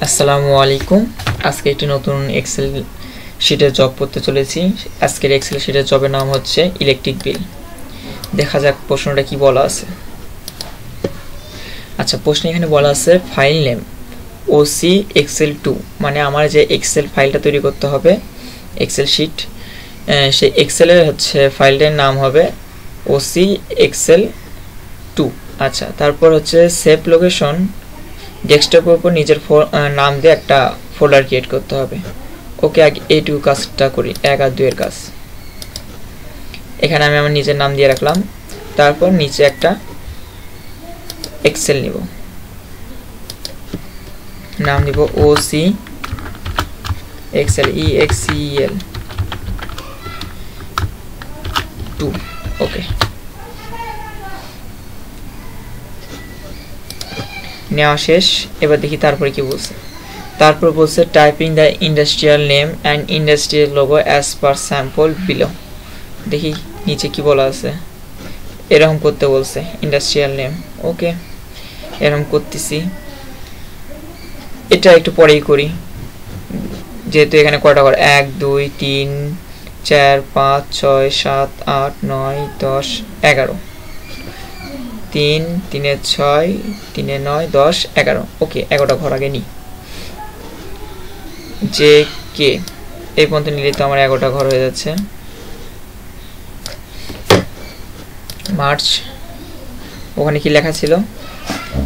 আসসালামু আলাইকুম। আজকে একটি নতুন এক্সেল শিটের জব করতে চলেছি। আজকের এক্সেল শিটের জবের নাম হচ্ছে ইলেকট্রিক বিল। দেখা যাক প্রশ্নটা কি বলা আছে। আচ্ছা, প্রশ্ন এখানে বলা আছে ফাইল নেম ওসি এক্সেল 2, মানে আমার যে এক্সেল ফাইলটা তৈরি করতে হবে এক্সেল শিট, সেই এক্সেলের হচ্ছে ফাইলটার নাম হবে ওসি এক্সেল 2। আচ্ছা, তারপর হচ্ছে সেভ লোকেশন, ডেস্কটপের উপর নিজের নাম দিয়ে একটা ফোল্ডার ক্রিয়েট করতে হবে। ওকে, আগে এইটুকু কাজটা করি, 1 আর 2 এর কাজ। এখানে আমি আমার নিজের নাম দিয়ে রাখলাম। তারপর নিচে একটা এক্সেল নিব, নাম দিব ওসি এক্সেল EXCEL 2। ওকে, নেওয়া শেষ। এবার দেখি তারপরে কি বলছে। তারপর বলছে typing the industrial name and industrial logo as per sample below. দেখি নিচে কি বলা আছে। এরকম করতে বলছে ইন্ডাস্ট্রিয়াল নেম। ওকে, এরকম করতেছি। এটা একটু পরেই করি, যেহেতু এখানে কয়টা ঘর, 1 2 3 4 5 6 7 8 9 10 11, 3 3 6 3 9 10 11। ওকে, 11টা ঘর আগে নিই। যে কে এই পর্যন্ত নিলে তো আমার 11টা ঘর হয়ে যাচ্ছে। মার্চ, ওখানে কি লেখা ছিল?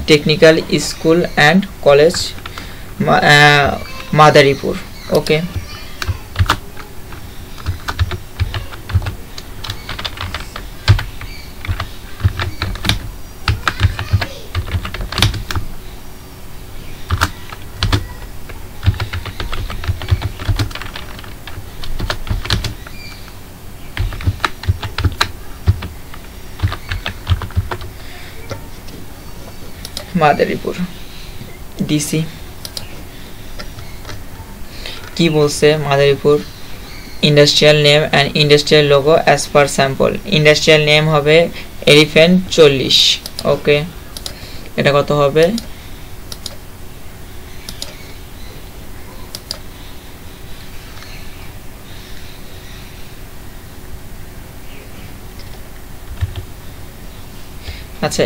Technical school and college Madaripur. Okay, Madaripur DC. কি বলছে? Madaripur industrial name and industrial logo as per sample. Industrial name হবে এলিফ্যান্ট 40। ওকে, এটা কত হবে? আচ্ছা,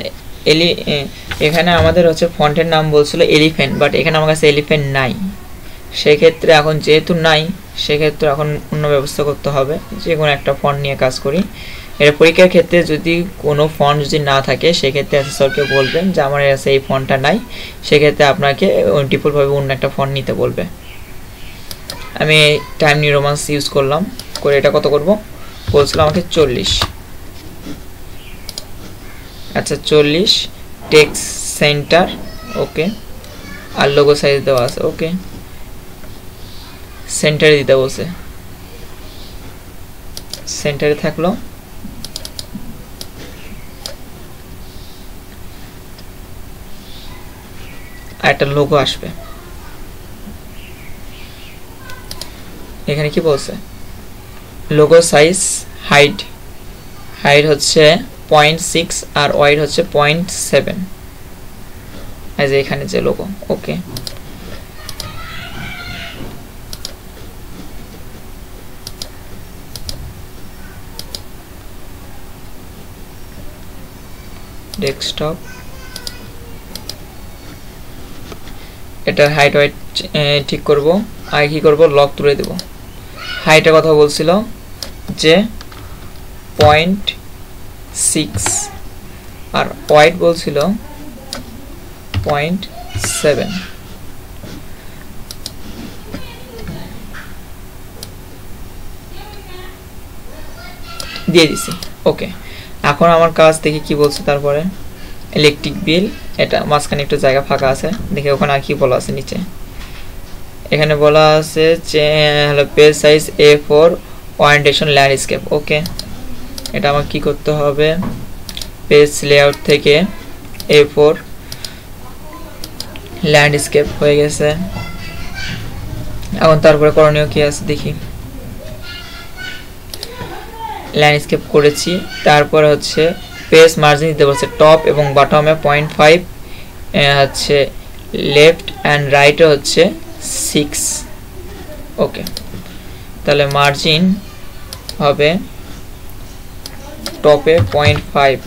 এখানে আমাদের হচ্ছে ফন্টের নাম বলছিল এলিফ্যান্ট, বাট এখানে আমার কাছে এলিফ্যান্ট নাই। সেক্ষেত্রে এখন যেহেতু নাই, সেক্ষেত্রে এখন অন্য ব্যবস্থা করতে হবে। যে কোনো একটা ফন্ট নিয়ে কাজ করি। এর পরীক্ষার ক্ষেত্রে যদি কোনো ফন্ট যদি না থাকে, সেক্ষেত্রে অ্যাসেসরকে বলবেন যে আমার কাছে এই ফন্টটা নাই। সেক্ষেত্রে আপনাকে ডিফল্টভাবে অন্য একটা ফন্ট নিতে বলবে। আমি টাইম নিউ রোমান্স ইউজ করলাম, করে এটা কত করব বলছিল আমাকে 40। আচ্ছা, 40 টেক্সট সেন্টার। ওকে, আর লোগো সাইজ দেওয়া আছে। ওকে, সেন্টারে দিতে বলছে, সেন্টারে থাকলো। আর একটা লোগো আসবে। এখানে কি বলছে? লোগো সাইজ হাইট হচ্ছে 0.6 আর ওয়াইড হচ্ছে 0.7, এই যে এখানে যে লোগো। ওকে, ডেস্কটপ, এটার হাইট ওয়াইট ঠিক করব। আর কি করব? লক তুলে দেব। হাইটের কথা বলছিল যে 0.6 আর ওয়াইড বলছিল 0.7। দিয়ে দিছি। ওকে, এখন আমার কাজ দেখি কি বলছে। তারপরে ইলেকট্রিক বিল, এটা মাঝখানে একটু জায়গা ফাঁকা আছে, দেখে ওখানে আর কি বলা আছে নিচে। এখানে বলা আছে যে হলো page size A4 orientation landscape. Okay, এটা আমার কি করতে হবে? পেজ লেআউট থেকে A4 ল্যান্ডস্কেপ হয়ে গেছে। এখন তারপরে করণীয় কি আছে দেখি। ল্যান্ডস্কেপ করেছি, তারপর হচ্ছে পেজ মার্জিন দিতে বলছে টপ এবং বটমে 0.5 হচ্ছে লেফট অ্যান্ড রাইটে হচ্ছে 6। ওকে, তাহলে মার্জিন হবে টপে 0.5,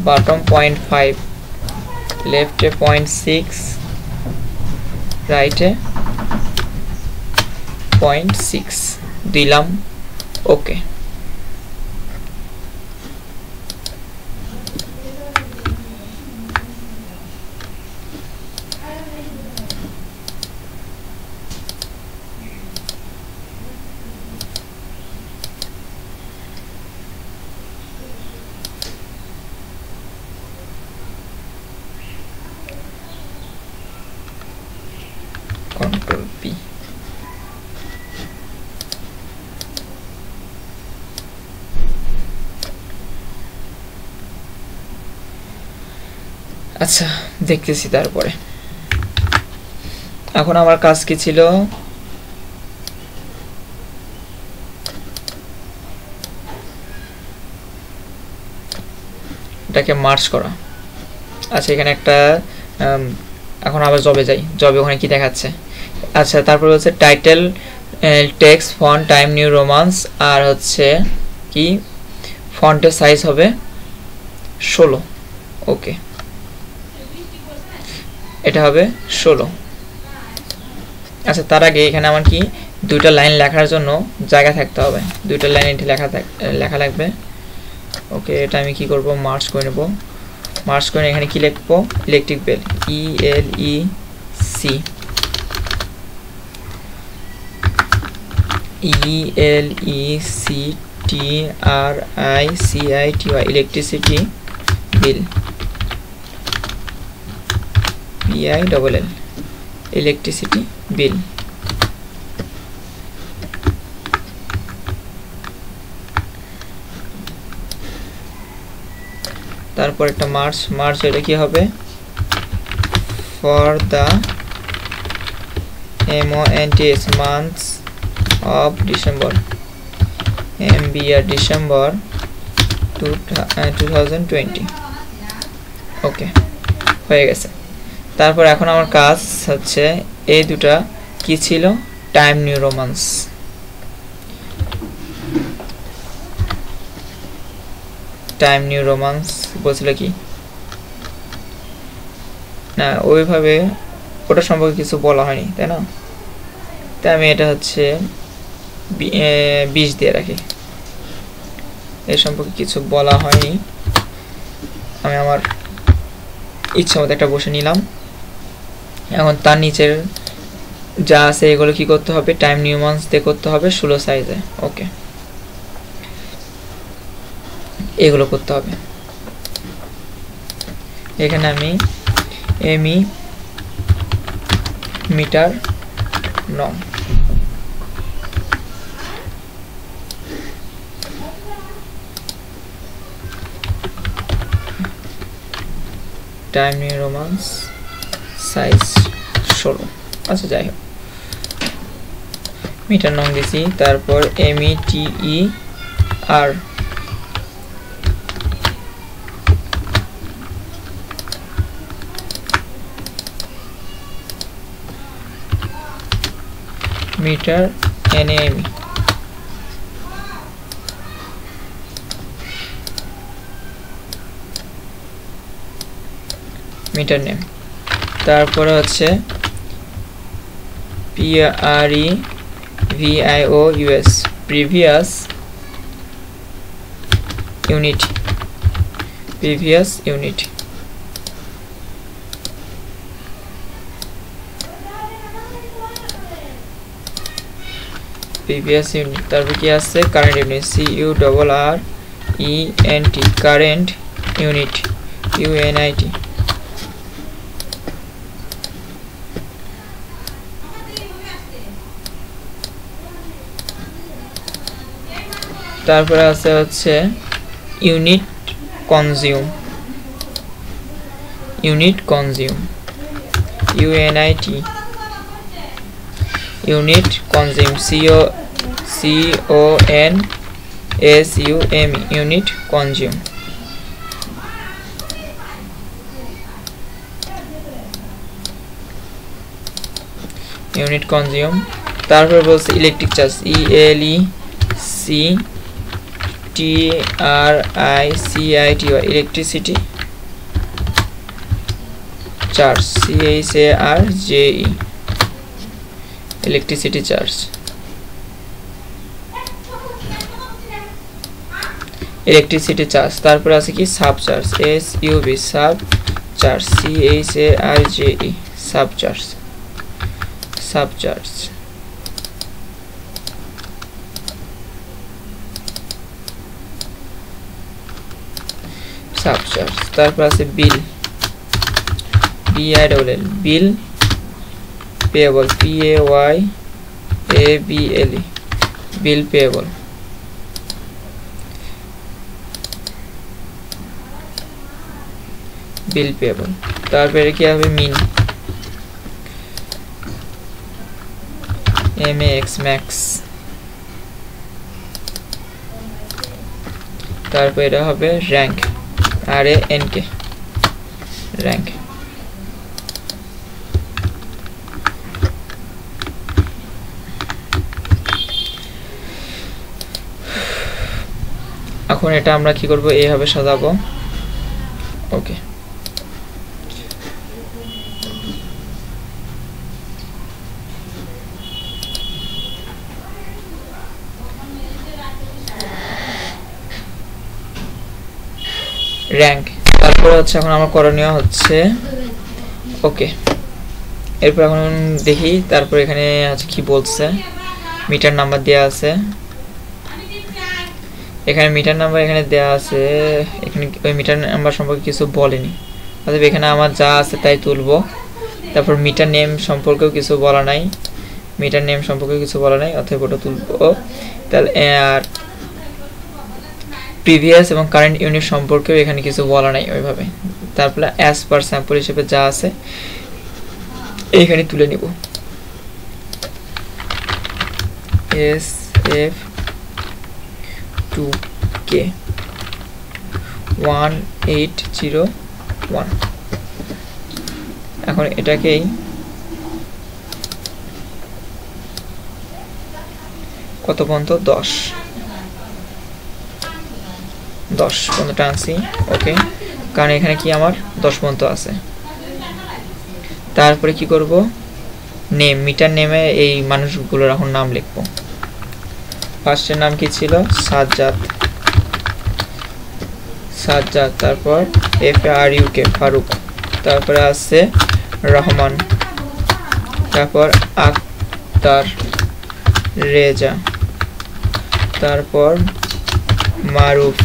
বটম 0.5, লেফটে 0.6, রাইটে 0.6 দিলাম। ওকে, কন্ট্রোল পি। আচ্ছা, দেখতেছি। তারপরে এখন আমার কাজ কি ছিল, এটাকে মার্জ করা। আচ্ছা, এখানে একটা এখন আবার জবে যাই। জবে ওখানে কি দেখাচ্ছে? আচ্ছা, তারপরে হচ্ছে title, text, font, time new romance, আর হচ্ছে কি ফন্টের সাইজ হবে 16। ওকে, এটা হবে 16। আচ্ছা, তার আগে এখানে আমার কি দুইটা লাইন লেখার জন্য জায়গা থাকতে হবে, দুইটা লাইন এটি লেখা লাগবে। ওকে, এটা আমি কি করব, মার্জ করে নেব। মার্জ করে এখানে কি লিখবো, electric bell, ELEC, ELECTRICITY, electricity bill, BILL, electricity bill. তারপর একটা মার্চ এটা কি হবে, for the MONTS months of December, MBR December 2020। Okay, হয়ে গেছে। তারপর এখন আমার কাজ হচ্ছে এই দুটা কি ছিল, time new romance. Time new romance বলছিল কি না, ওইভাবে ওটা সম্পর্কে কিছু বলা হয়নি, তাই না? তাই আমি এটা হচ্ছে 20 দিয়ে রাখি। এর সম্পর্কে কিছু বলা হয়নি, আমি আমার ইচ্ছা মতো একটা বসে নিলাম। এখন তার নিচের যা আছে এগুলো কি করতে হবে, টাইম নিউ মান্থস দিয়ে করতে হবে 16 সাইজে। ওকে, এগুলো করতে হবে। এখানে আমি এমই মিটার নং, টাইম নিউ রোমান্স সাইজ 16। আচ্ছা, যাই হোক, মিটার নং দিছি। তারপর METER, meter NAME, meter name. তারপরে হচ্ছে PREVIOUS, previous unit, previous unit. Previous unit. তারপর কি আছে, current unit, CURRENT, current unit, UNIT। তারপরে আছে হচ্ছে unit consume, unit consume, UNIT, unit consume, CONSUME, unit consume. Unit consume. তারপরে বলছে electric charge, ELECTRICITY, electricity charge, CHARGE, electricity charge. Electricity charge. তারপরে আছে কি sub charge, SUB, sub charge, CHARGE, sub charge, sub charge. Sub charge. তারপর আছে বিল, BILL, বিল payable, PAYABLE, বিল payable. বিল payable. তারপরে কি হবে মিন, MAX, ম্যাক্স। তারপর এটা হবে র্যাঙ্ক, RANK, র্যাঙ্ক। এখন এটা আমরা কি করব, এইভাবে সাজাবো। ওকে, র্যাঙ্ক। তারপরে হচ্ছে এখন আমার করণীয় হচ্ছে ওকে। এরপর এখন দেখি, তারপর এখানে আছে কি বলছে, মিটার নাম্বার দেওয়া আছে, এখানে মিটার নাম্বার এখানে দেওয়া আছে, এখানে ওই মিটার নাম্বার সম্পর্কে কিছু বলেনি, অতএব এখানে আমার যা আছে তাই তুলবো। তারপর মিটার নেম সম্পর্কেও কিছু বলা নাই, মিটার নেম সম্পর্কে কিছু বলা নাই, অতএব ওটা তুলবো। তাহলে আর প্রিভিয়াস এবং কারেন্ট ইউনিট সম্পর্কেও এখানে কিছু বলা নাই ওইভাবে। তারপরে অ্যাজ পার স্যাম্পল হিসেবে যা আছে এইখানে তুলে নিব, SF2K 1801। এখন এটাকেই কত পর্যন্ত, 10 পর্যন্ত টানছি। ওকে, কারণ এখানে কি আমার 10 পর্যন্ত আছে। তারপরে কি করব, নেম, মিটার নেমে এই মানুষগুলোর এখন নাম লিখবো। ফার্স্টের নাম কি ছিল, সাজ্জাদ, তারপর FARUK, ফারুক। তারপরে আছে রহমান, তারপর আক্তার, রেজা, তারপর মারুফ,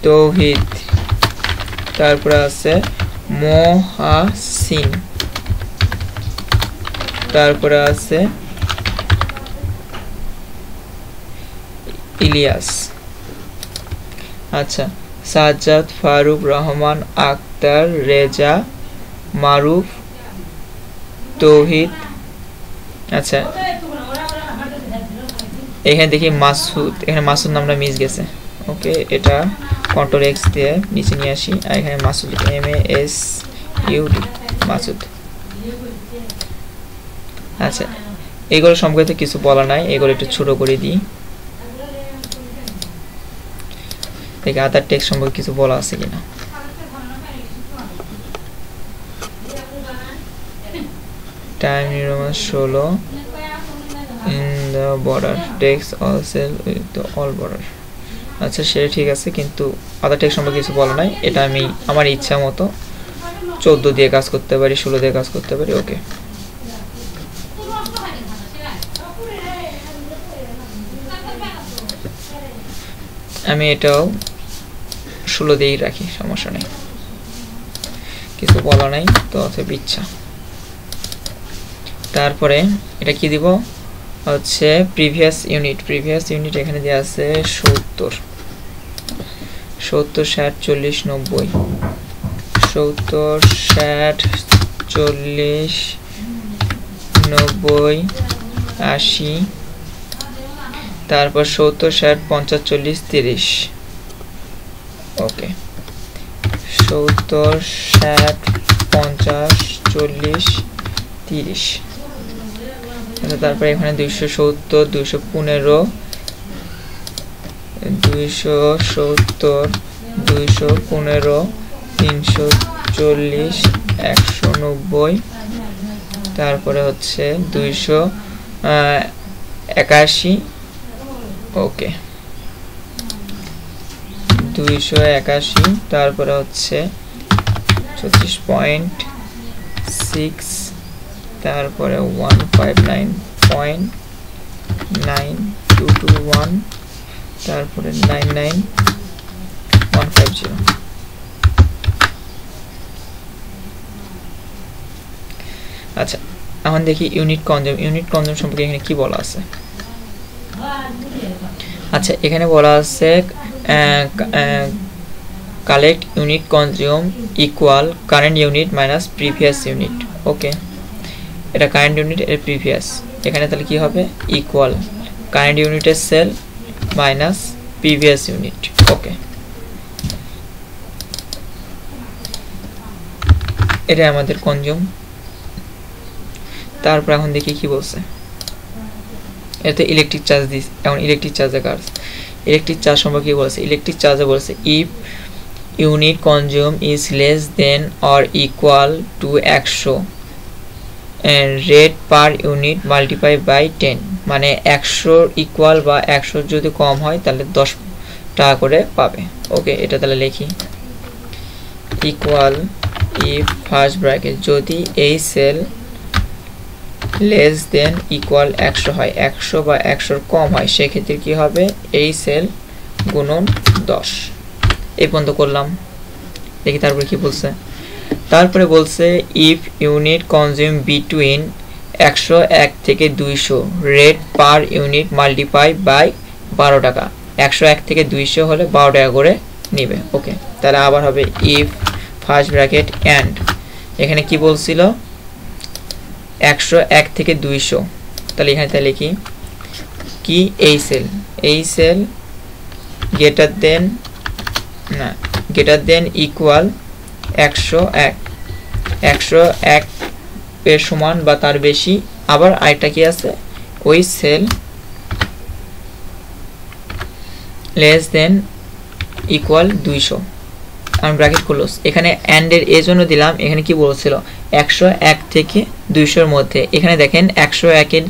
তৌহিদ, তারপরে আছে মোহাসিন, তারপরে আছে ইলিয়াস। আচ্ছা, সাজ্জাদ, ফারুক, রহমান, আক্তার, রেজা, মারুফ, তৌহিদ। আচ্ছা, এখানে দেখি মাসুদ, এখানে মাসুদ নামটা মিস গেছে। ওকে, এটা কন্ট্রোল X দিয়ে নিচে নিয়ে আসি, আর এখানে মাসুদ, MASUD, মাসুদ। আচ্ছা, এগুলো সম্পর্কে কিছু বলা নাই, এগুলো একটু ছোট করে দিই। দেখি আদার টেক্সট সম্পর্কে কিছু বলা আছে কিনা। টাইম নির্মাণ 16 in the border text also with the all border। আচ্ছা, সেটা ঠিক আছে, কিন্তু আদার টেক্সট সম্পর্কে কিছু বলা নাই। এটা আমি আমার ইচ্ছা মতো 14 দিয়ে কাজ করতে পারি, 16 দিয়ে কাজ করতে পারি। ওকে, আমি এটাও 16 দিয়েই রাখি, সমস্যা নেই, কিছু বলা নাই তো, অতএব ইচ্ছা। তারপরে এটা কি দিব, হচ্ছে প্রিভিয়াস ইউনিট, এখানে দেওয়া আছে 70, 60, 40, 90, 70, 40, 90, 80, তারপর 70, 50, 40, 30। ওকে, 70, 50 40 30। আচ্ছা, তারপরে এখানে 270 215 270 215 340 190, তারপরে হচ্ছে 281। ওকে, 281, তারপরে হচ্ছে 34.6, তারপরে 159.9221, তারপরে 99150। আচ্ছা, এখন দেখি ইউনিট কনজিউম। ইউনিট কনজিউম সম্পর্কে এখানে কি বলা আছে। আচ্ছা, এখানে বলা আছে collect unit consume equal current unit minus previous unit. Okay, এটা কারেন্ট ইউনিট, এর প্রিভিয়াস। এখানে তাহলে কি হবে, ইকুয়াল কারেন্ট ইউনিটের cell minus previous unit. Okay, এটা আমাদের কনজিউম। তারপর এখন দেখি কি বলছে। এতে ইলেকট্রিক চার্জ দিস। এখন ইলেকট্রিক চার্জের কাজ। ইলেকট্রিক চার্জ সম্পর্কে কি বলছে। ইলেকট্রিক চার্জে বলছে if unit consume is less than or equal to 100 rate per unit multiply by 10, মানে 100 ইকুয়াল বা 100 যদি কম হয় তাহলে 10 টাকা করে পাবে। ওকে, এটা তাহলে লিখি ইকুয়াল ইফ ফার্স্ট ব্র্যাকেট যদি এই সেল লেস দেন ইকুয়াল 100 হয়, 100 বা 100 কম হয়, সেক্ষেত্রে কি হবে, এই সেল গুণন 10। এই পর্যন্ত করলাম। দেখি তারপরে কি বলছে। তারপরে বলছে ইফ ইউনিট কনজিউম বিটুইন 101 থেকে 200 rate per unit multiply by 12 টাকা। 101 থেকে 200 হলে 12 টাকা করে নিবে। ওকে, তাহলে আবার হবে ইফ ফার্স্ট ব্র্যাকেট এন্ড। এখানে কি বলছিল, 101 থেকে 200, তাহলে এখানে তাহলে কি এই সেল গ্রেটার দেন ইকুয়াল 101 এর সমান বা তার বেশি। আবার আরেকটা কি আছে, ওই সেল লেস দেন ইকুয়াল 200, আমি ব্র্যাকেট ক্লোজ। এখানে এন্ড এর এই জন্য দিলাম, এখানে কি বলছিল 101 থেকে 200 এর মধ্যে। এখানে দেখেন 101 এর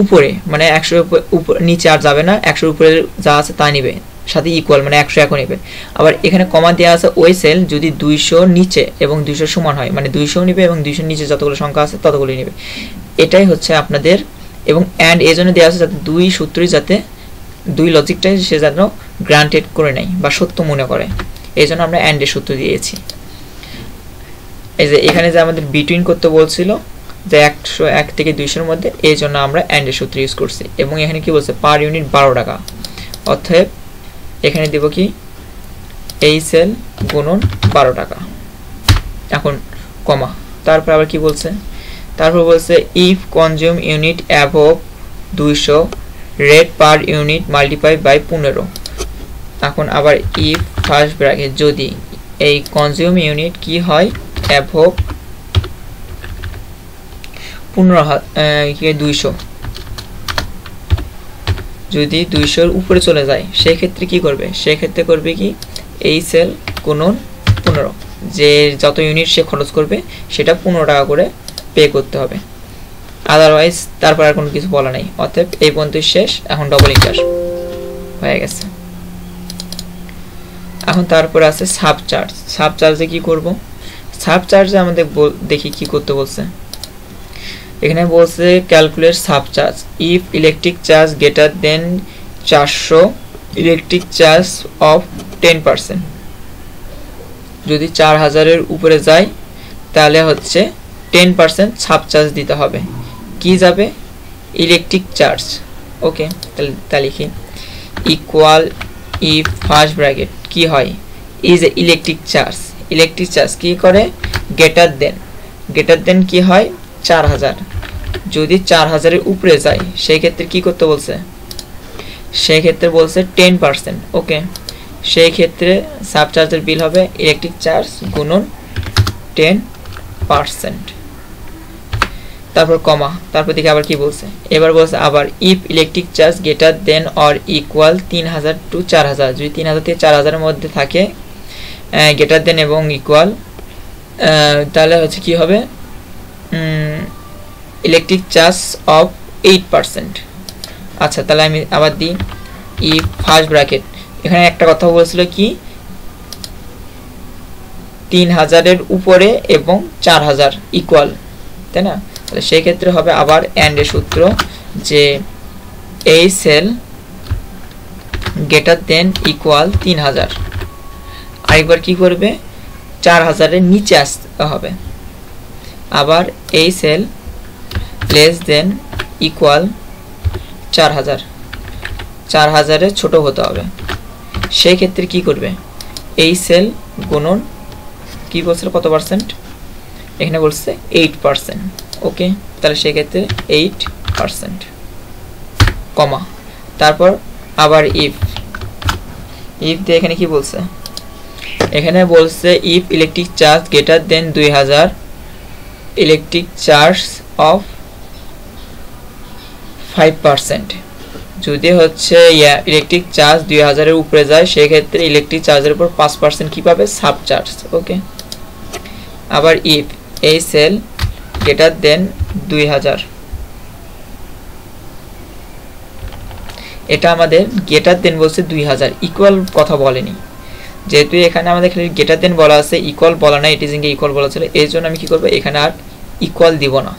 উপরে, মানে 100 উপর নিচে আর যাবে না, 100 উপরে যা আছে তা নিবে, সাথে ইকুয়াল মানে 101 নেবে। আবার এখানে কমা দেওয়া আছে ওই সেল যদি 200 নিচে এবং 200 সমান হয়, মানে 200 নিবে এবং 200 নিচে যতগুলো সংখ্যা আছে ততগুলোই নেবে। এটাই হচ্ছে আপনাদের। এবং এন্ড এই জন্য দেওয়া আছে যাতে দুই সূত্রই, যাতে দুই লজিকটাই সে যেন গ্রান্টেড করে নেয় বা সত্য মনে করে, এই জন্য আমরা এন্ডের সূত্র দিয়েছি। এই যে এখানে যে আমাদের বিটুইন করতে বলছিল যে 101 থেকে 200 এর মধ্যে, এই জন্য আমরা এন্ডের সূত্র ইউজ করছি। এবং এখানে কি বলছে, পার ইউনিট 12 টাকা। অতএব এখানে দেব কি, এই সেল গুণন 12 টাকা। এখন কমা, তারপর আবার কি বলছে, তারপর বলছে if consume unit above 200 rate per unit multiply by 15। এখন আবার ইফ ফার্স্ট ব্র্যাকেট যদি এই কনজিউম ইউনিট কি হয়, অ্যাবভ 200, যদি 200 এর উপরে চলে যায়, সেই ক্ষেত্রে কি করবে, সেই ক্ষেত্রে করবে কি, এই সেল গুণন 15, যে যত ইউনিট সে খরচ করবে সেটা 15 টাকা করে পে করতে হবে। আদারওয়াইজ তারপর আর কোনো কিছু বলা নাই। অতএব এই পর্যন্ত শেষ। এখন ডবল ইন্টার হয়ে গেছে। এখন তারপরে আছে সাবচার্জ। সাবচার্জে কি করব, সাবচার্জে আমাদের দেখি কি করতে বলছে। এখানে বলছে calculate surcharge if electric charge greater than 400 electric charge of 10%। যদি 4000 এর উপরে যায় তাহলে হচ্ছে 10% সাবচার্জ দিতে হবে। কি যাবে, ইলেকট্রিক চার্জ। ওকে, তাহলে লিখি ইকুয়াল ইফ ফার্স্ট ব্র্যাকেট কি হয়, is electric charge. Electric charge কি করে, গ্রেটার দেন কি হয় 4000। যদি 4000 এর উপরে যায় সেই ক্ষেত্রে কি করতে বলছে, সেই ক্ষেত্রে বলছে 10%। ওকে, সেই ক্ষেত্রে সাবচার্জের বিল হবে ইলেকট্রিক চার্জ গুণন 10%। পার্সেন্ট, তারপর কমা, তারপর দেখি আবার কি বলছে। এবার বলছে আবার if electric charge greater than or equal 3000 to 4000, যদি 3000 থেকে 4000 এর মধ্যে থাকে, গ্রেটার দেন এবং ইকুয়াল, তাহলে হচ্ছে কি হবে, ইলেকট্রিক চার্জ অফ 8%। আচ্ছা, তাহলে আমি আবার দিই ইফ ফার্স্ট ব্র্যাকেট, এখানে একটা কথা বলছিল কি 3000 এর উপরে এবং 4000 ইকুয়াল, তাই না? তাহলে সেই ক্ষেত্রে হবে আবার এন্ড এর সূত্র, যে এই সেল গ্রেটার দেন ইকুয়াল 3000, আরেকবার কি করবে 4000 এর নিচে আসতে হবে, আবার এই সেল লেস দেন ইকুয়াল 4000 এর ছোট হতে হবে। সেই ক্ষেত্রে কি করবে, এই সেল গুণন কি বলছিল কত পার্সেন্ট, এখানে বলছে 8%। ওকে, তাহলে সেই ক্ষেত্রে 8%, কমা, তারপর আবার ইফ দিয়ে এখানে কি বলছে, এখানে বলছে if electric charge greater then 2000, electric charge of 5%, যদি হচ্ছে ইলেকট্রিক চার্জ 2000 এর উপরে যায়, সেই ক্ষেত্রে ইলেকট্রিক চার্জের উপর 5% কি পাবে, সাব চার্জ। ওকে, আবার ইফ এই সেল গ্রেটার দেন 2000, এটা আমাদের গ্রেটার দেন বলছে 2000, ইকুয়াল কথা বলেনি, যেহেতু এখানে আমাদের খালি গ্রেটার দেন বলা আছে, ইকুয়াল বলা নাই, ইট ইজ ইকুয়াল বলা ছিল, এই জন্য আমি কি করবো এখানে আর ইকুয়াল দিব না,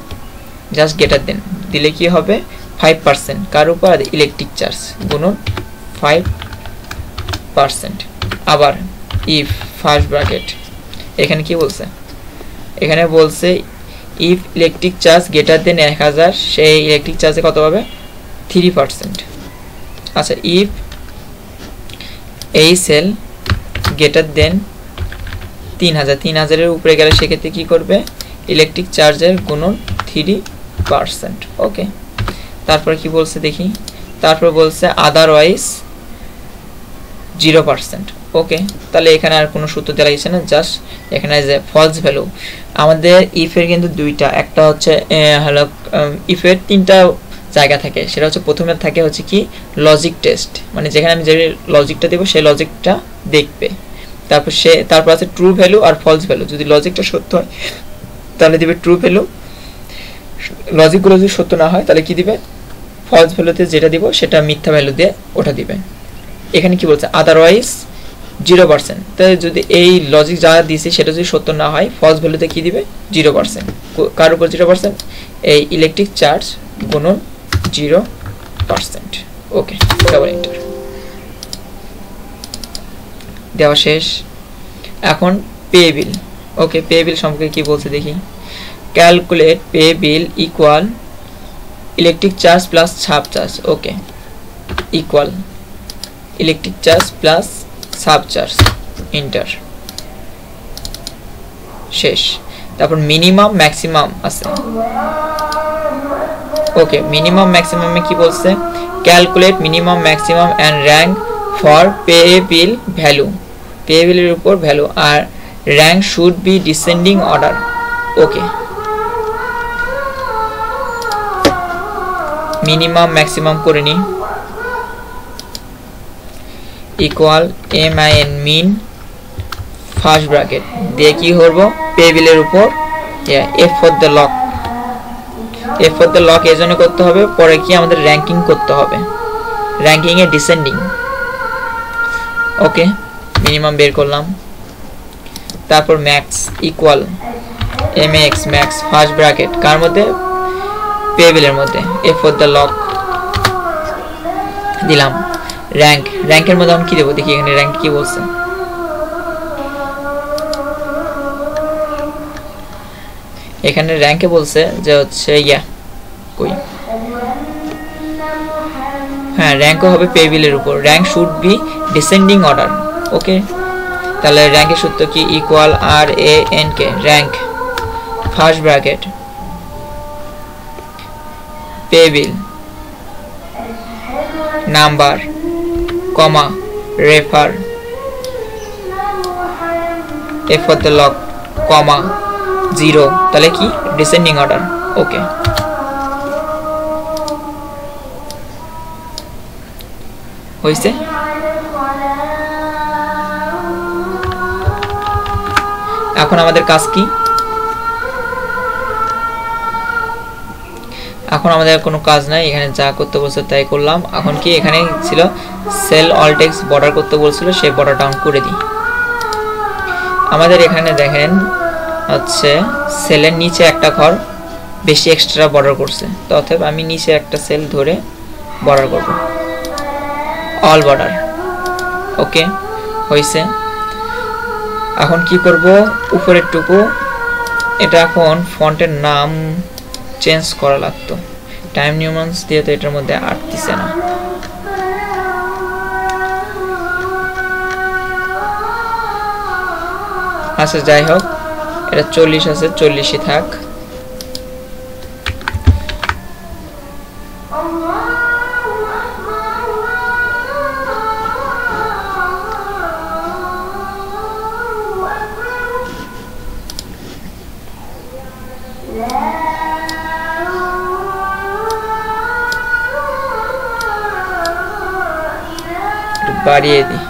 জাস্ট গ্রেটার দেন দিলে কি হবে 5%, কার উপর, ইলেকট্রিক চার্জ গুণন 5%। আবার ইফ ফার্স্ট ব্র্যাকেট, এখানে কি বলছে, এখানে বলছে ইফ ইলেকট্রিক চার্জ গ্রেটার দেন 1000, সেই ইলেকট্রিক চার্জে কত পাবে 3%। আচ্ছা, ইফ এই সেল গ্রেটার দেন 3000 এর উপরে গেলে সেক্ষেত্রে কি করবে, ইলেকট্রিক চার্জের গুণন 3%। ওকে, তারপর কি বলছে দেখি, তারপর বলছে আদারওয়াইজ 0%। ওকে, তাহলে এখানে আর কোনো সূত্র দেওয়া লাগছে না, জাস্ট এখানে যে ফলস ভ্যালু, আমাদের ইফের কিন্তু দুইটা, একটা হচ্ছে হলো ইফের তিনটা জায়গা থাকে, সেটা হচ্ছে প্রথমে থাকে হচ্ছে কি লজিক টেস্ট, মানে যেখানে আমি যে লজিকটা দেবো সেই লজিকটা দেখবে, তারপর আছে ট্রু ভ্যালু আর ফলস ভ্যালু, যদি লজিকটা সত্য হয় তাহলে দিবে ট্রু ভ্যালু, লজিকগুলো যদি সত্য না হয় তাহলে কি দিবে, ফলস ভ্যালুতে যেটা দিব সেটা মিথ্যা ভ্যালু দিয়ে ওটা দিবে। এখানে কি বলছে আদারওয়াইজ 0%, তাই যদি এই লজিক যা দিয়েছি সেটা যদি সত্য না হয়, ফলস ভ্যালুতে কি দিবে 0%, কার উপর 0%, এই ইলেকট্রিক চার্জ গুণন 0%। ওকে, ডাবল এন্টার দেওয়া শেষ। এখন পে বিল। ওকে, পে বিল সম্পর্কে কি বলছে দেখি, calculate pay bill equal electric charge plus surcharge. Okay, equal electric charge plus surcharge, enter, শেষ। তারপর মিনিমাম ম্যাক্সিমাম আছে। ওকে, মিনিমাম ম্যাক্সিমামে কি বলছে, calculate minimum maximum and rank for pay bill value, pay বিলের উপর ভ্যালু, আর rank should be descending order. Okay, minimum maximum করে নি, equal min min first bracket দিয়ে কি করব, পে বিলের উপর F for the lock, F for the lock এই জন্য করতে হবে, পরে কি আমাদের র্যাঙ্কিং করতে হবে, র্যাঙ্কিং এ ডিসেন্ডিং। ওকে, মিনিমাম বের করলাম, তারপর max equal mx max first bracket কার মধ্যে, পে বিলের মধ্যে, এফ ফর দ্য লক দিলাম, র্যাঙ্ক, র্যাঙ্কের মধ্যে আমি কি দেবো দেখি, এখানে র্যাঙ্ক কি বলছে, এখানে র্যাঙ্কে বলছে যে হচ্ছে কই, হ্যাঁ র্যাঙ্কও হবে পে বিলের উপর, rank should be descending order. Okay, তাহলে র্যাঙ্কের সূত্র কি, equal R A N K, rank first bracket pay bill number comma refer F for the lock comma 0, তাহলে কি ডিসেন্ডিং অর্ডার। ওকে, হয়েছে। এখন আমাদের কাজ কি? এখন আমাদের কোনো কাজ নাই, এখানে যা করতে বলছে তাই করলাম। এখন কি এখানে ছিল সেল অল টেক্সট বর্ডার করতে বলছিল, সেই বর্ডারটা অন করে দিই। আমাদের এখানে দেখেন হচ্ছে সেলের নিচে একটা ঘর বেশি এক্সট্রা বর্ডার করছে, তো অতএব আমি নিচে একটা সেল ধরে বর্ডার করব, অল বর্ডার। ওকে, হয়েছে। এখন কি করব, উপরের টুকু এটা এখন ফন্টের নাম চেঞ্জ করা লাগতো, টাইম নিউমেন্স দিয়ে তো এটার মধ্যে আটতিছে না। আচ্ছা যাই হোক, এটা 40 আছে, 40ই থাক। বাড়িয়ে দিই।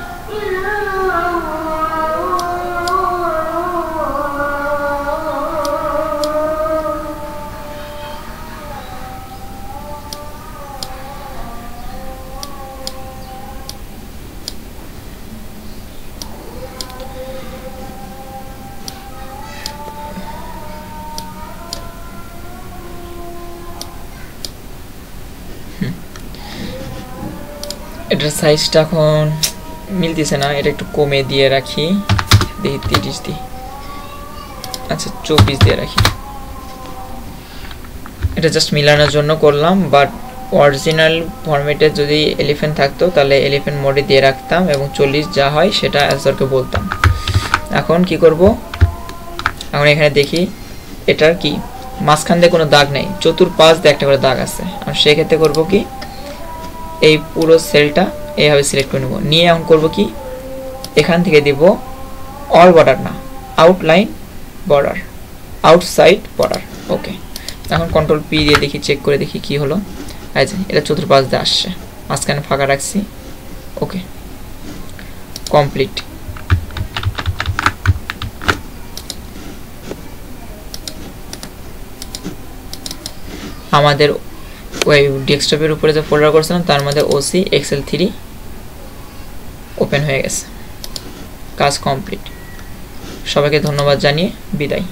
এটার সাইজটা এখন মিলতেছে না, এটা একটু কমে দিয়ে রাখি, দেখি 30 দিই, আচ্ছা 24 দিয়ে রাখি। এটা জাস্ট মিলানোর জন্য করলাম, বাট অরিজিনাল ফরম্যাটে যদি এলিফ্যান্ট থাকতো তাহলে এলিফ্যান্ট মোডে দিয়ে রাখতাম এবং 40 যা হয় সেটা অ্যান্সারকে বলতাম। এখন কি করব, এখন এখানে দেখি এটার কি মাঝখান দিয়ে কোনো দাগ নেই, চতুর্পাশ দিয়ে একটা করে দাগ আছে। আর সেক্ষেত্রে করব কি, এই পুরো সেলটা এইভাবে সিলেক্ট করে নেব, নিয়ে এখন করব কি, এখান থেকে দিব অল বর্ডার না, আউটলাইন বর্ডার, আউটসাইড বর্ডার। ওকে, এখন কন্ট্রোল পি দিয়ে দেখি, চেক করে দেখি কি হলো। আচ্ছা, এটা চতুর্পাশ দিয়ে আসছে, মাঝখানে ফাঁকা রাখছি। ওকে, কমপ্লিট। আমাদের ওই ডেস্কটপের উপরে যে ফোল্ডার করছিলাম তার মধ্যে ওসি এক্সেল 3 ওপেন হয়ে গেছে। কাজ কমপ্লিট। সবাইকে ধন্যবাদ জানিয়ে বিদায়।